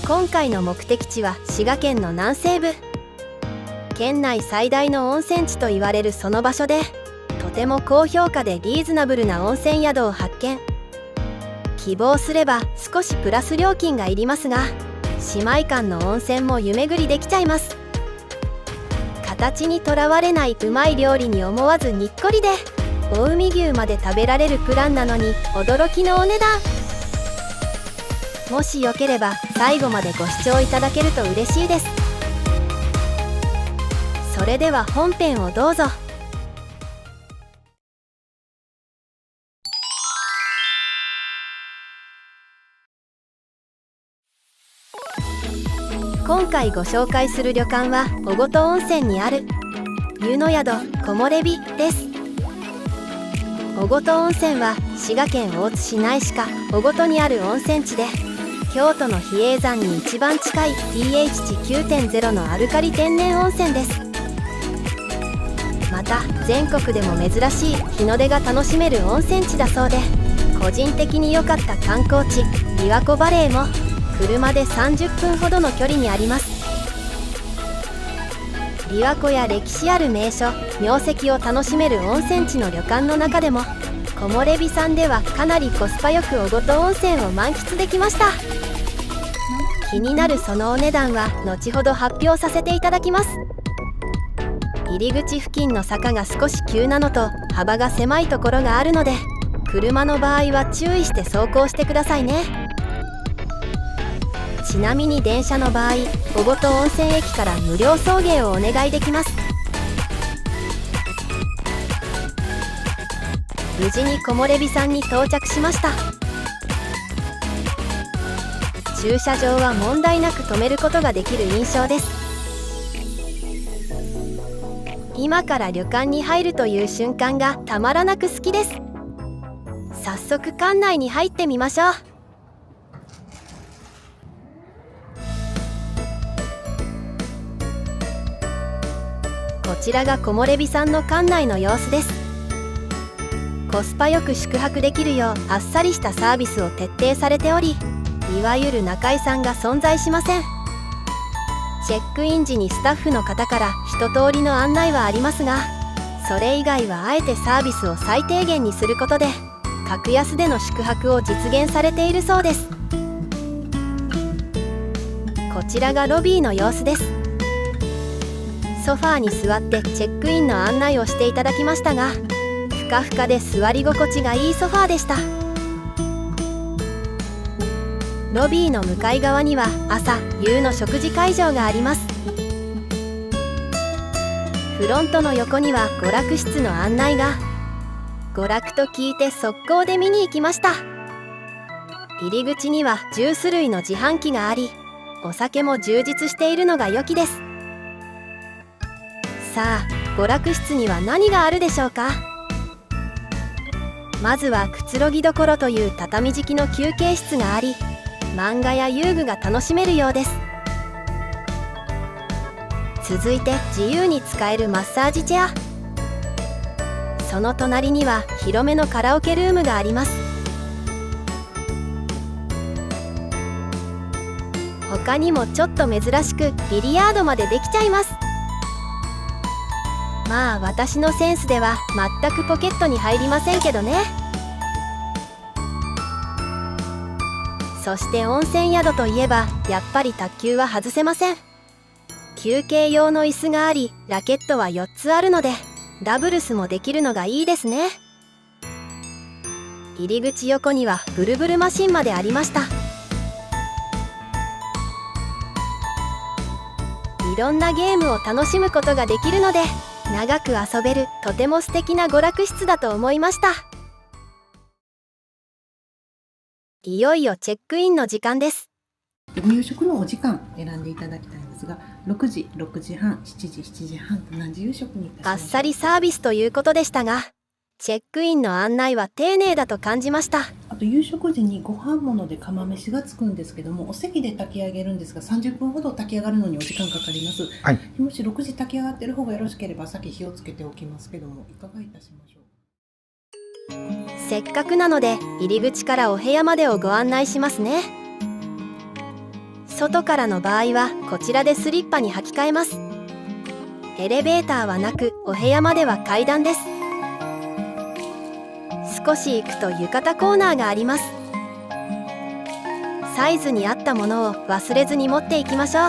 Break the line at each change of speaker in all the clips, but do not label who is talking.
今回の目的地は滋賀県の南西部。県内最大の温泉地と言われるその場所で、とても高評価でリーズナブルな温泉宿を発見。希望すれば少しプラス料金がいりますが、姉妹間の温泉も湯巡りできちゃいます。形にとらわれないうまい料理に思わずにっこりで、お海牛まで食べられるプランなのに驚きのお値段。もしよければ最後までご視聴いただけると嬉しいです。それでは本編をどうぞ。今回ご紹介する旅館は小琴温泉にある湯の宿木漏れ日です。小琴温泉は滋賀県大津市内鹿小琴にある温泉地で、京都の比叡山に一番近い pH 値 9.0 のアルカリ天然温泉です。また全国でも珍しい日の出が楽しめる温泉地だそうで、個人的に良かった観光地琵琶湖バレーも車で30分ほどの距離にあります。琵琶湖や歴史ある名所名跡を楽しめる温泉地の旅館の中でも、木漏れ日さんではかなりコスパよく小琴温泉を満喫できました。気になるそのお値段は後ほど発表させていただきます。入り口付近の坂が少し急なのと幅が狭いところがあるので、車の場合は注意して走行してくださいね。ちなみに電車の場合、小琴温泉駅から無料送迎をお願いできます。無事に木漏れ日さんに到着しました。駐車場は問題なく止めることができる印象です。今から旅館に入るという瞬間がたまらなく好きです。早速館内に入ってみましょう。こちらが木漏れ日さんの館内の様子です。コスパよく宿泊できるようあっさりしたサービスを徹底されており、いわゆる中居さんが存在しません。チェックイン時にスタッフの方から一通りの案内はありますが、それ以外はあえてサービスを最低限にすることで格安での宿泊を実現されているそうです。こちらがロビーの様子です。ソファーに座ってチェックインの案内をしていただきましたが、ふかふかで座り心地がいいソファーでした。ロビーの向かい側には朝夕の食事会場があります。フロントの横には娯楽室の案内が。娯楽と聞いて速攻で見に行きました。入り口にはジュース類の自販機があり、お酒も充実しているのが良きです。さあ娯楽室には何があるでしょうか。まずはくつろぎどころという畳敷きの休憩室があり、漫画や遊具が楽しめるようです。続いて自由に使えるマッサージチェア。その隣には広めのカラオケルームがあります。他にもちょっと珍しくビリヤードまでできちゃいます。まあ私のセンスでは全くポケットに入りませんけどね。そして温泉宿といえばやっぱり卓球は外せません。休憩用の椅子があり、ラケットは4つあるのでダブルスもできるのがいいですね。入り口横にはブルブルマシンまでありました。いろんなゲームを楽しむことができるので長く遊べるとても素敵な娯楽室だと思いました。いよいよチェックインの時間です。
ご夕食のお時間選んでいただきたいんですが、6時、6時半、7時、7時半と何時夕食にいたしましょう。
あっさりサービスということでしたが、チェックインの案内は丁寧だと感じました。
あと夕食時にご飯物で釜飯がつくんですけども、お席で炊き上げるんですが30分ほど炊き上がるのにお時間かかります、
はい、
もし6時炊き上がってる方がよろしければ先火をつけておきますけども、いかがいたしましょう。
せっかくなので入り口からお部屋までをご案内しますね。外からの場合はこちらでスリッパに履き替えます。エレベーターはなく、お部屋までは階段です。少し行くと浴衣コーナーがあります。サイズに合ったものを忘れずに持っていきましょ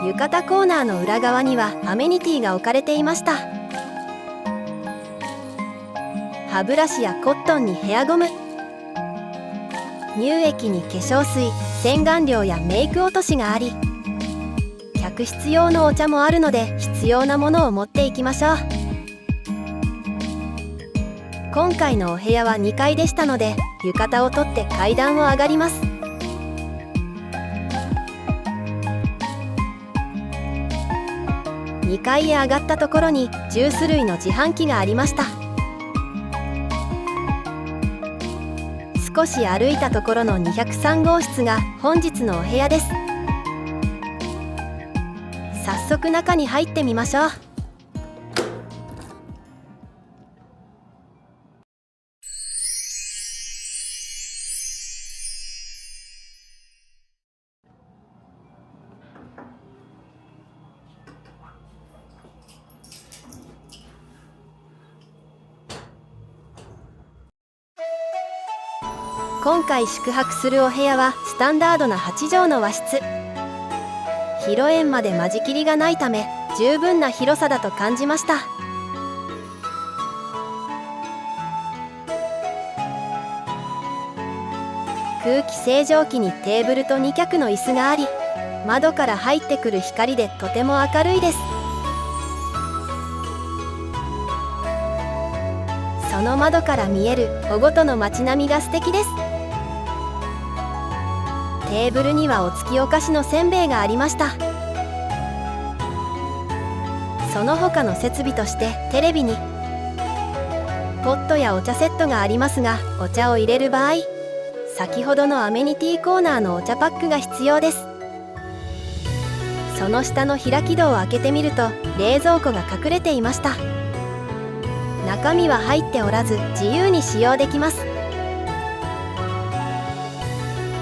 う。浴衣コーナーの裏側にはアメニティが置かれていました。歯ブラシやコットンにヘアゴム、乳液に化粧水、洗顔料やメイク落としがあり、客室用のお茶もあるので必要なものを持っていきましょう。今回のお部屋は2階でしたので、浴衣を取って階段を上がります。2階へ上がったところにジュース類の自販機がありました。少し歩いたところの203号室が本日のお部屋です。早速中に入ってみましょう。今回宿泊するお部屋はスタンダードな8畳の和室。広縁まで間仕切りがないため十分な広さだと感じました。空気清浄機にテーブルと2脚の椅子があり、窓から入ってくる光でとても明るいです。その窓から見える小ごとの街並みが素敵です。テーブルにはお付きお菓子のせんべいがありました。その他の設備としてテレビにポットやお茶セットがありますが、お茶を入れる場合、先ほどのアメニティコーナーのお茶パックが必要です。その下の開き戸を開けてみると冷蔵庫が隠れていました。中身は入っておらず自由に使用できます。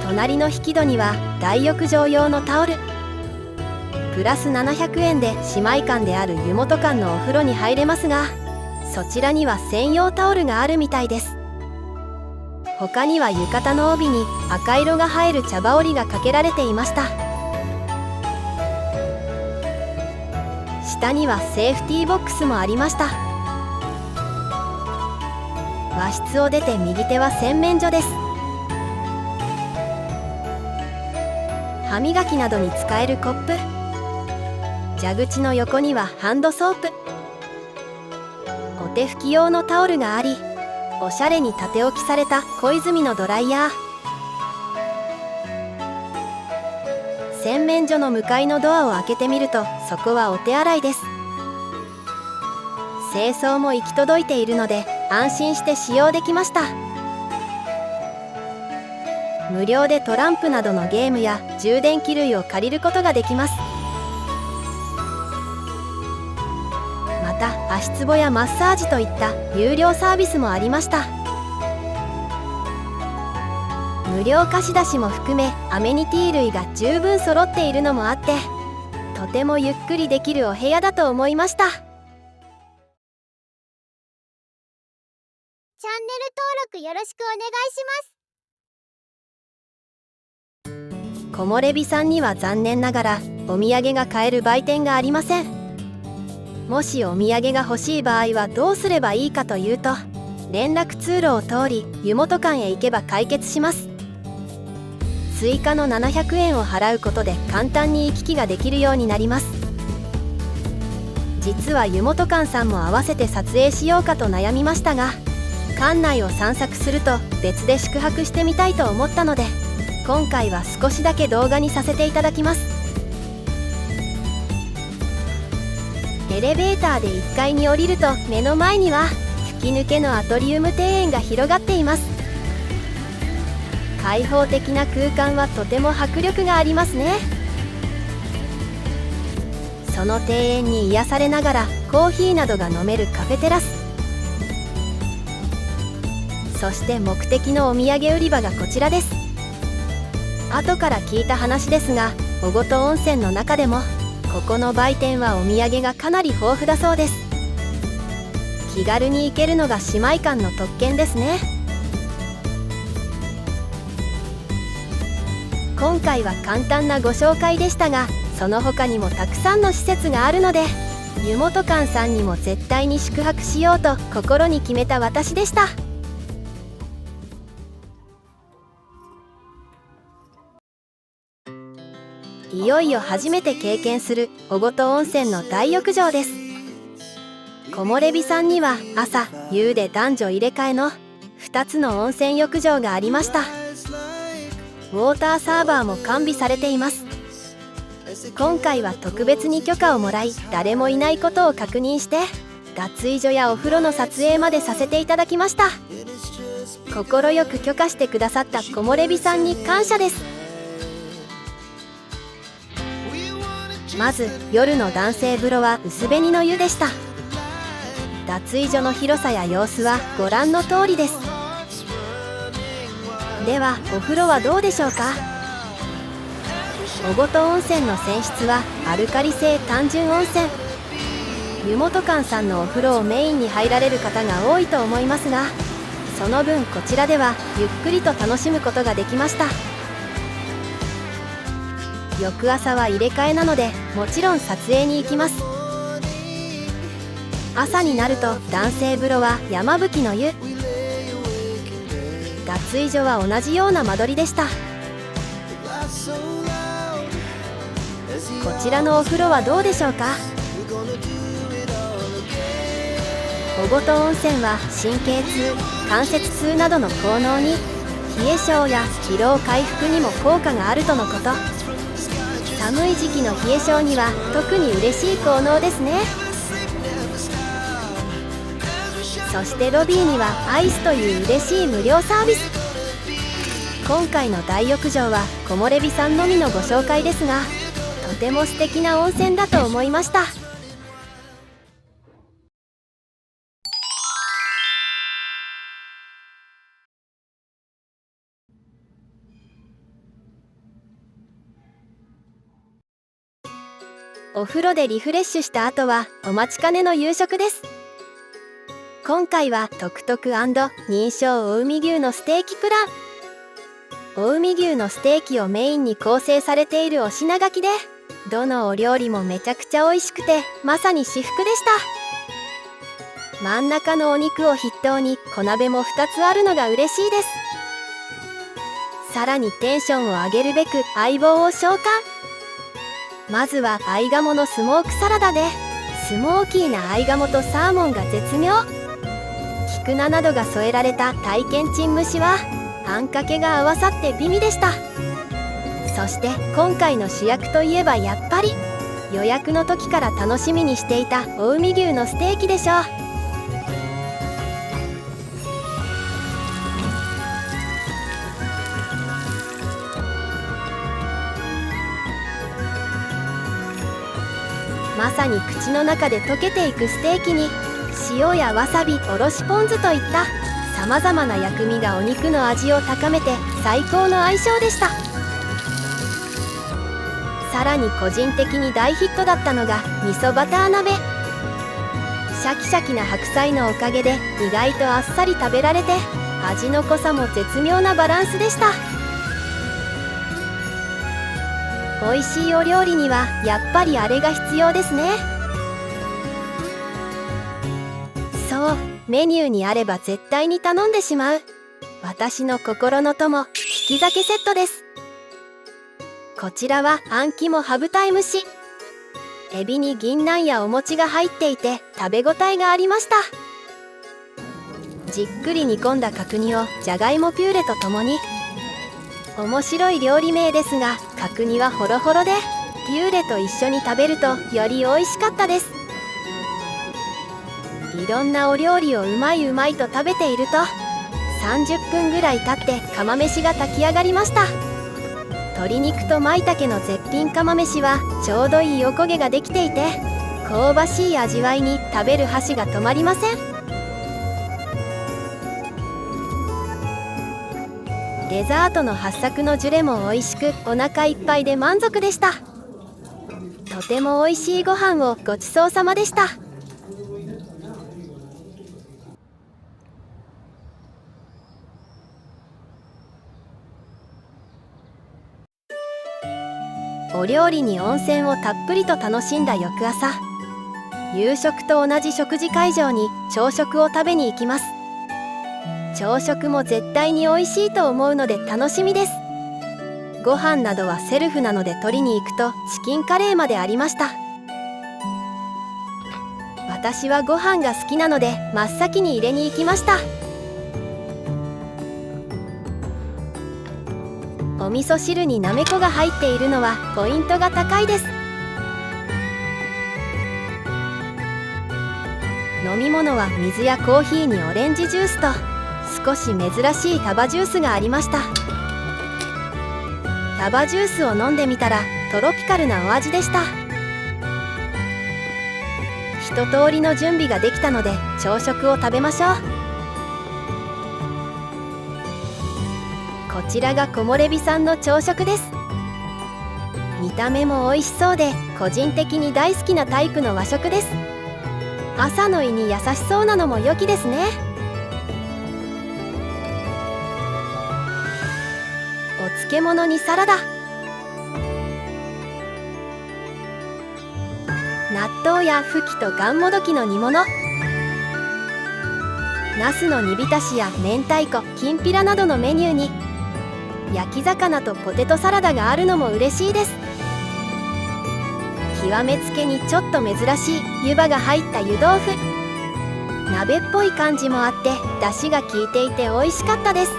隣の引き戸には大浴場用のタオル、プラス700円で姉妹館である湯本館のお風呂に入れますが、そちらには専用タオルがあるみたいです。他には浴衣の帯に赤色が映える茶羽織がかけられていました。下にはセーフティーボックスもありました。和室を出て右手は洗面所です。歯磨きなどに使えるコップ、蛇口の横にはハンドソープ、お手拭き用のタオルがあり、おしゃれに縦置きされた小泉のドライヤー、洗面所の向かいのドアを開けてみると、そこはお手洗いです。清掃も行き届いているので安心して使用できました。無料でトランプなどのゲームや充電器類を借りることができます。また足つぼやマッサージといった有料サービスもありました。無料貸し出しも含めアメニティ類が十分揃っているのもあって、とてもゆっくりできるお部屋だと思いました。
チャンネル登録よろしくお願いします。
木漏れ日さんには残念ながらお土産が買える売店がありません。もしお土産が欲しい場合はどうすればいいかというと、連絡通路を通り湯本館へ行けば解決します。追加の700円を払うことで簡単に行き来ができるようになります。実は湯本館さんも合わせて撮影しようかと悩みましたが、館内を散策すると別で宿泊してみたいと思ったので、今回は少しだけ動画にさせていただきます。エレベーターで1階に降りると目の前には吹き抜けのアトリウム庭園が広がっています。開放的な空間はとても迫力がありますね。その庭園に癒されながらコーヒーなどが飲めるカフェテラス、そして目的のお土産売り場がこちらです。後から聞いた話ですが、小琴温泉の中でもここの売店はお土産がかなり豊富だそうです。気軽に行けるのが姉妹館の特権ですね。今回は簡単なご紹介でしたが、その他にもたくさんの施設があるので、湯本館さんにも絶対に宿泊しようと心に決めた私でした。いよいよ初めて経験する小琴温泉の大浴場です。木漏れ日さんには朝夕で男女入れ替えの2つの温泉浴場がありました。ウォーターサーバーも完備されています。今回は特別に許可をもらい、誰もいないことを確認して脱衣所やお風呂の撮影までさせていただきました。快く許可してくださった木漏れ日さんに感謝です。まず夜の男性風呂は薄紅の湯でした。脱衣所の広さや様子はご覧の通りです。ではお風呂はどうでしょうか。小琴温泉の泉質はアルカリ性単純温泉。湯本館さんのお風呂をメインに入られる方が多いと思いますが、その分こちらではゆっくりと楽しむことができました。翌朝は入れ替えなのでもちろん撮影に行きます。朝になると男性風呂は山吹の湯、脱衣所は同じような間取りでした。こちらのお風呂はどうでしょうか。小琴温泉は神経痛、関節痛などの効能に、冷え性や疲労回復にも効果があるとのこと。寒い時期の冷え性には特に嬉しい効能ですね。そしてロビーにはアイスという嬉しい無料サービス。今回の大浴場は木漏れ日さんのみのご紹介ですが、とても素敵な温泉だと思いました。お風呂でリフレッシュした後はお待ちかねの夕食です。今回はトクトク&認証近江牛のステーキプラン。近江牛のステーキをメインに構成されているお品書きで、どのお料理もめちゃくちゃ美味しくてまさに至福でした。真ん中のお肉を筆頭に小鍋も2つあるのが嬉しいです。さらにテンションを上げるべく相棒を召喚。まずは合鴨のスモークサラダで、スモーキーな合鴨とサーモンが絶妙。菊菜などが添えられた体験珍蒸しはあんかけが合わさって美味でした。そして今回の主役といえばやっぱり予約の時から楽しみにしていた近江牛のステーキでしょう。まさに口の中で溶けていくステーキに、塩やわさび、おろしポン酢といったさまざまな薬味がお肉の味を高めて最高の相性でした。さらに個人的に大ヒットだったのが味噌バター鍋。シャキシャキな白菜のおかげで意外とあっさり食べられて、味の濃さも絶妙なバランスでした。美味しいお料理にはやっぱりあれが必要ですね。そう、メニューにあれば絶対に頼んでしまう私の心の友、利き酒セットです。こちらはあん肝羽二重蒸し、エビに銀杏やお餅が入っていて食べ応えがありました。じっくり煮込んだ角煮をじゃがいもピューレとともに。面白い料理名ですが、角煮はホロホロでピューレと一緒に食べるとより美味しかったです。いろんなお料理をうまいうまいと食べていると、30分ぐらい経って釜飯が炊き上がりました。鶏肉と舞茸の絶品釜飯はちょうどいいおこげができていて、香ばしい味わいに食べる箸が止まりません。デザートの八朔のジュレも美味しく、お腹いっぱいで満足でした。とても美味しいご飯をごちそうさまでした。お料理に温泉をたっぷりと楽しんだ翌朝、夕食と同じ食事会場に朝食を食べに行きます。朝食も絶対に美味しいと思うので楽しみです。ご飯などはセルフなので取りに行くとチキンカレーまでありました。私はご飯が好きなので真っ先に入れに行きました。お味噌汁になめこが入っているのはポイントが高いです。飲み物は水やコーヒーにオレンジジュースと少し珍しいタバジュースがありました。タバジュースを飲んでみたらトロピカルなお味でした。一通りの準備ができたので朝食を食べましょう。こちらが木漏れ日さんの朝食です。見た目も美味しそうで個人的に大好きなタイプの和食です。朝の胃に優しそうなのも良きですね。お漬物にサラダ、納豆やフキとがんもどきの煮物、ナスの煮浸しや明太子、きんぴらなどのメニューに焼き魚とポテトサラダがあるのも嬉しいです。極めつけにちょっと珍しい湯葉が入った湯豆腐、鍋っぽい感じもあって出汁が効いていて美味しかったです。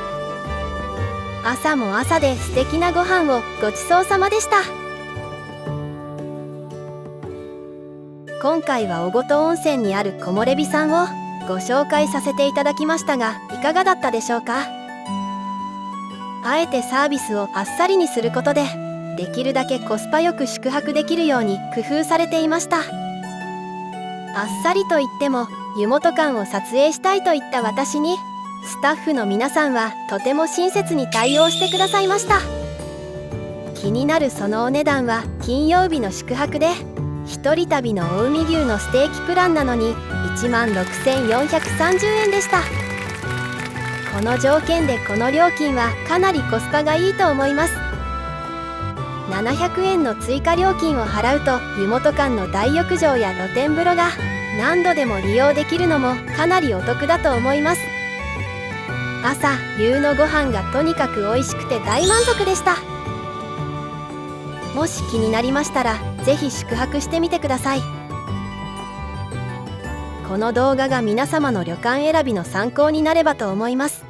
朝も朝で素敵なご飯をごちそうさまでした。今回は小琴温泉にある木漏れ日さんをご紹介させていただきましたが、いかがだったでしょうか。あえてサービスをあっさりにすることでできるだけコスパよく宿泊できるように工夫されていました。あっさりといっても湯本館を撮影したいといった私にスタッフの皆さんはとても親切に対応してくださいました。気になるそのお値段は金曜日の宿泊で一人旅の近江牛のステーキプランなのに16,430円でした。この条件でこの料金はかなりコスパがいいと思います。700円の追加料金を払うと湯本館の大浴場や露天風呂が何度でも利用できるのもかなりお得だと思います。朝夕のご飯がとにかく美味しくて大満足でした。もし気になりましたらぜひ宿泊してみてください。この動画が皆様の旅館選びの参考になればと思います。